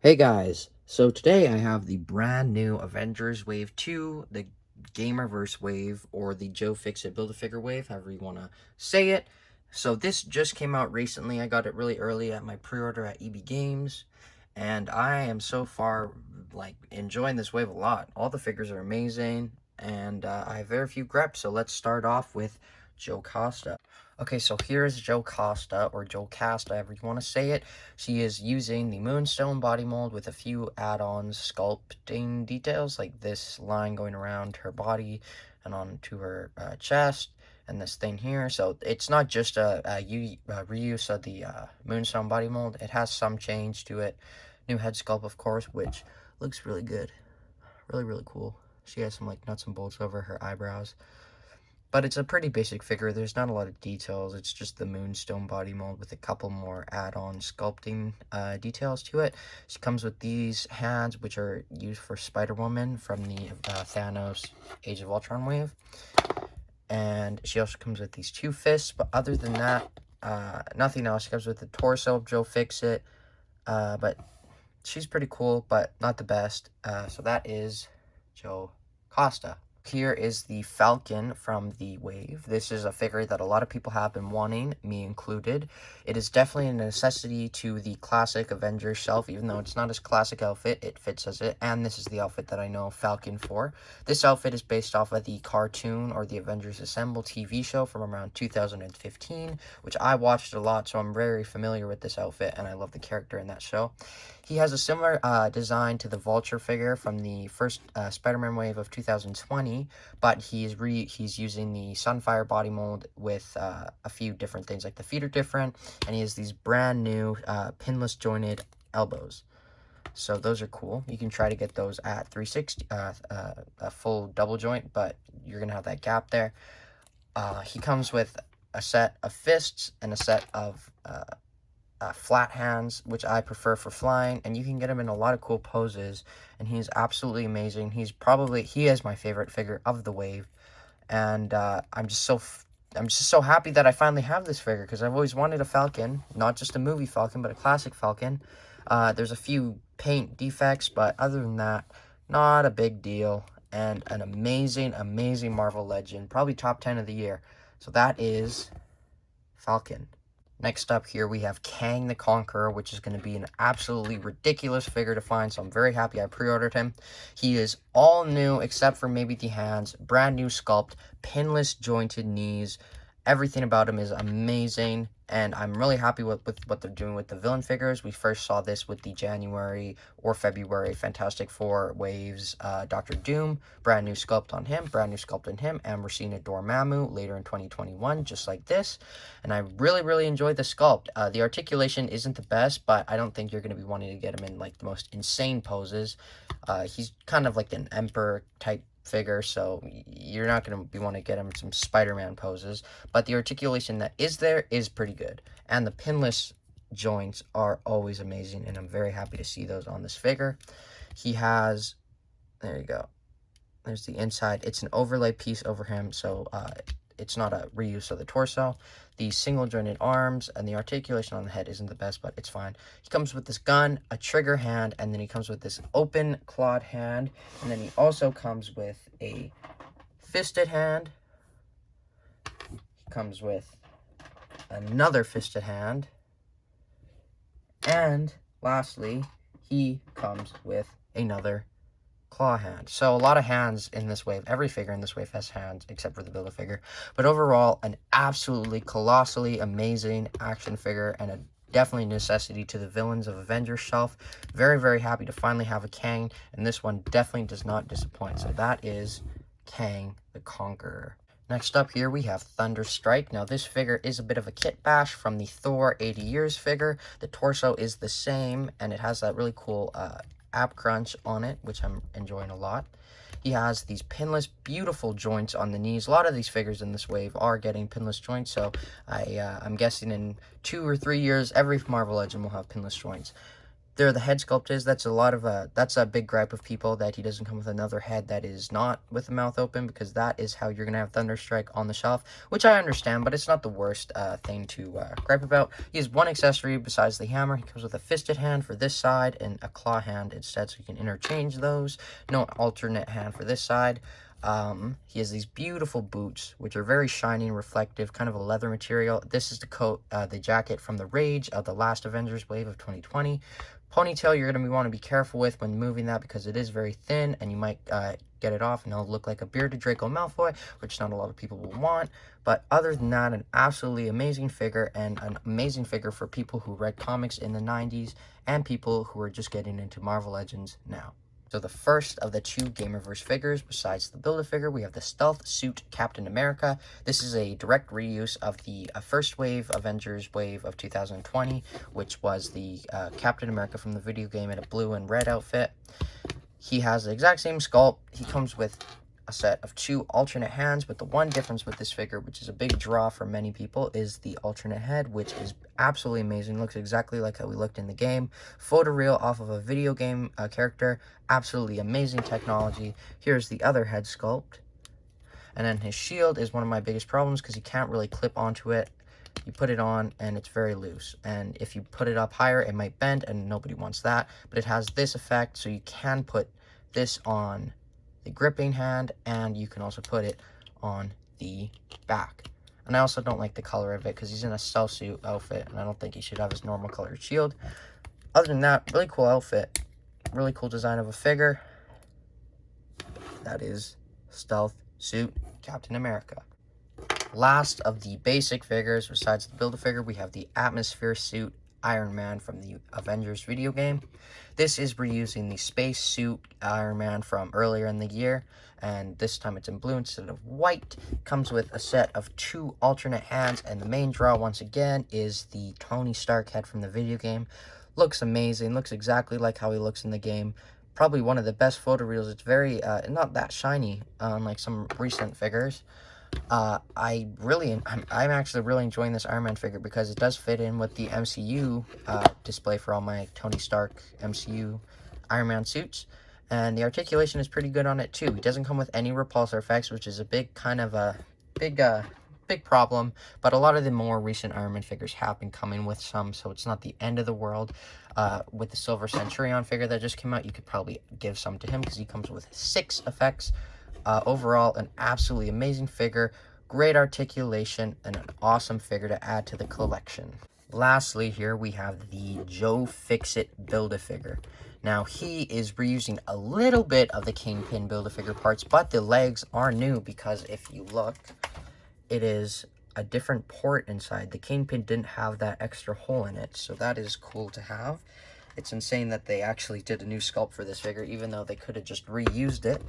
Hey guys, so today I have the brand new Avengers Wave 2, the Gamerverse Wave, or the Joe Fixit Build-A-Figure Wave, however you want to say it. So this just came out recently. I got it really early at my pre-order at EB Games, and I am so far enjoying this wave a lot. All the figures are amazing, and I have very few greps, so let's start off with Joecosta. Okay, so here's Joecosta, or Joecosta, however you want to say it. She is using the Moonstone body mold with a few add-ons, sculpting details, like this line going around her body and onto her chest, and this thing here. So it's not just a reuse of the Moonstone body mold. It has some change to it. New head sculpt, of course, which looks really good. Really, really cool. She has some nuts and bolts over her eyebrows. But it's a pretty basic figure. There's not a lot of details. It's just the Moonstone body mold with a couple more add-on sculpting details to it. She comes with these hands, which are used for Spider-Woman from the Thanos Age of Ultron wave. And she also comes with these two fists. But other than that, nothing else. She comes with the torso of Joe Fixit. But she's pretty cool, but not the best. So that is Joecosta. Here is the Falcon from the Wave. This is a figure that a lot of people have been wanting, me included. It is definitely a necessity to the classic Avengers shelf, even though it's not his classic outfit, it fits as it, and this is the outfit that I know Falcon for. This outfit is based off of the cartoon or the Avengers Assemble TV show from around 2015, which I watched a lot, so I'm very familiar with this outfit, and I love the character in that show. He has a similar design to the Vulture figure from the first Spider-Man wave of 2020, but he's using the Sunfire body mold with a few different things, like the feet are different, and he has these brand new pinless jointed elbows. So those are cool. You can try to get those at 360, a full double joint, but you're gonna have that gap there. He comes with a set of fists and a set of flat hands, which I prefer for flying, and you can get him in a lot of cool poses, and he's absolutely amazing. He is my favorite figure of the wave, and I'm just so happy that I finally have this figure, because I've always wanted a Falcon, not just a movie Falcon, but a classic Falcon. There's a few paint defects, but other than that, not a big deal, and an amazing Marvel legend, probably top 10 of the year. So that is Falcon. Next up here, we have Kang the Conqueror, which is going to be an absolutely ridiculous figure to find, so I'm very happy I pre-ordered him. He is all new, except for maybe the hands, brand new sculpt, pinless jointed knees. Everything about him is amazing, and I'm really happy with what they're doing with the villain figures. We first saw this with the January or February Fantastic Four waves. Dr. Doom, brand new sculpt on him, brand new sculpt on him, and we're seeing a Dormammu later in 2021, just like this. And I really enjoyed the sculpt. The articulation isn't the best, but I don't think you're going to be wanting to get him in the most insane poses. He's kind of like an Emperor type figure, so you're not going to be want to get him some Spider-Man poses, but the articulation that is there is pretty good, and the pinless joints are always amazing, and I'm very happy to see those on this figure. He has, there you go, there's the inside. It's an overlay piece over him, so it's not a reuse of the torso. The single jointed arms and the articulation on the head isn't the best, but it's fine. He comes with this gun, a trigger hand, and then he comes with this open clawed hand, and then he also comes with a fisted hand. He comes with another fisted hand, and lastly, he comes with another claw hand. So a lot of hands in this wave. Every figure in this wave has hands except for the Build-A-Figure, but overall an absolutely colossally amazing action figure, and a definitely necessity to the villains of Avengers shelf. Very happy to finally have a Kang, and this one definitely does not disappoint. So that is Kang the Conqueror. Next up here, we have Thunderstrike. Now, this figure is a bit of a kit bash from the Thor 80 Years figure. The torso is the same, and it has that really cool ab crunch on it, which I'm enjoying a lot. He has these pinless, beautiful joints on the knees. A lot of these figures in this wave are getting pinless joints, so I'm guessing in 2 or 3 years, every Marvel Legend will have pinless joints. There the head sculpt is. That's a lot of that's a big gripe of people, that he doesn't come with another head that is not with the mouth open, because that is how you're gonna have Thunderstrike on the shelf, which I understand, but it's not the worst thing to gripe about. He has one accessory besides the hammer. He comes with a fisted hand for this side and a claw hand instead, so you can interchange those. No alternate hand for this side. He has these beautiful boots, which are very shiny and reflective, kind of a leather material. This is the coat, the jacket from the Rage of the last Avengers wave of 2020. Ponytail, you're going to want to be careful with when moving that, because it is very thin, and you might get it off, and it'll look like a bearded Draco Malfoy, which not a lot of people will want. But other than that, an absolutely amazing figure, and an amazing figure for people who read comics in the 90s, and people who are just getting into Marvel Legends now. So the first of the two Gamerverse figures, besides the Build-A-Figure, we have the Stealth Suit Captain America. This is a direct reuse of the first wave, Avengers wave of 2020, which was the Captain America from the video game in a blue and red outfit. He has the exact same sculpt. He comes with a set of 2 alternate hands, but the one difference with this figure, which is a big draw for many people, is the alternate head, which is absolutely amazing. Looks exactly like how we looked in the game. Photoreal off of a video game character. Absolutely amazing technology. Here's the other head sculpt. And then his shield is one of my biggest problems, because you can't really clip onto it. You put it on and it's very loose, and if you put it up higher it might bend, and nobody wants that. But it has this effect, so you can put this on the gripping hand, and you can also put it on the back. And I also don't like the color of it, because he's in a stealth suit outfit, and I don't think he should have his normal colored shield. Other than that, really cool outfit, really cool design of a figure. That is Stealth Suit Captain America. Last of the basic figures, besides the Build-A-Figure, we have the Atmosphere Suit Iron Man from the Avengers video game. This is reusing the space suit Iron Man from earlier in the year, and this time it's in blue instead of white. Comes with a set of 2 alternate hands, and the main draw once again is the Tony Stark head from the video game. Looks amazing, looks exactly like how he looks in the game. Probably one of the best photoreals. It's very not that shiny, unlike some recent figures. I'm actually really enjoying this Iron Man figure, because it does fit in with the MCU display for all my Tony Stark MCU Iron Man suits, and the articulation is pretty good on it too. He doesn't come with any repulsor effects, which is a big big problem, but a lot of the more recent Iron Man figures have been coming with some, so it's not the end of the world. With the Silver Centurion figure that just came out, you could probably give some to him, because he comes with 6 effects. Overall, an absolutely amazing figure, great articulation, and an awesome figure to add to the collection. Lastly, here we have the Joe Fixit Build-A-Figure. Now, he is reusing a little bit of the Kingpin Build-A-Figure parts, but the legs are new, because if you look, it is a different port inside. The Kingpin didn't have that extra hole in it, so that is cool to have. It's insane that they actually did a new sculpt for this figure, even though they could have just reused it.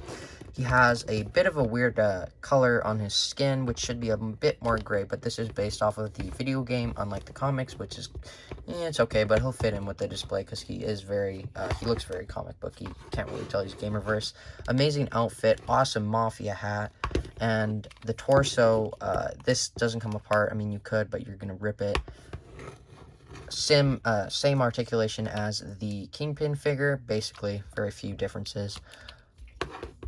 He has a bit of a weird color on his skin, which should be a bit more gray, but this is based off of the video game, unlike the comics, which is, it's okay, but he'll fit in with the display, because he is very, he looks very comic booky. Can't really tell he's Gamerverse. Amazing outfit, awesome Mafia hat, and the torso, this doesn't come apart. I mean, you could, but you're going to rip it. Same articulation as the Kingpin figure, basically very few differences.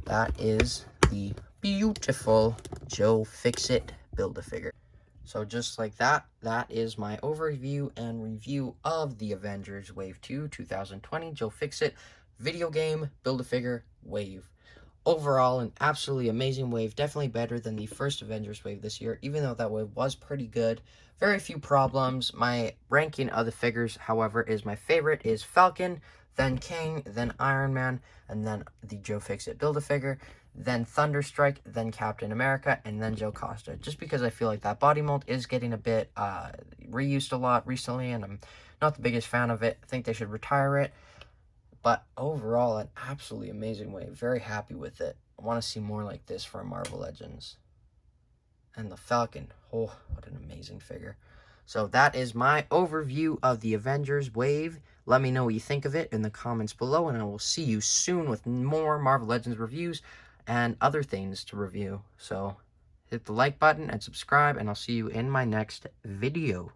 That is the beautiful Joe Fixit Build-A-Figure. So just like that, that is my overview and review of the Avengers Wave 2 2020 Joe Fixit video game Build-A-Figure wave. Overall, an absolutely amazing wave, definitely better than the first Avengers wave this year, even though that wave was pretty good. Very few problems. My ranking of the figures, however, is my favorite is Falcon, then Kang, then Iron Man, and then the Joe Fixit Build-A-Figure, then Thunderstrike, then Captain America, and then Joecosta. Just because I feel like that body mold is getting a bit reused a lot recently, and I'm not the biggest fan of it. I think they should retire it. But overall, an absolutely amazing wave. Very happy with it. I want to see more like this from Marvel Legends. And the Falcon. Oh, what an amazing figure. So that is my overview of the Avengers wave. Let me know what you think of it in the comments below. And I will see you soon with more Marvel Legends reviews and other things to review. So hit the like button and subscribe. And I'll see you in my next video.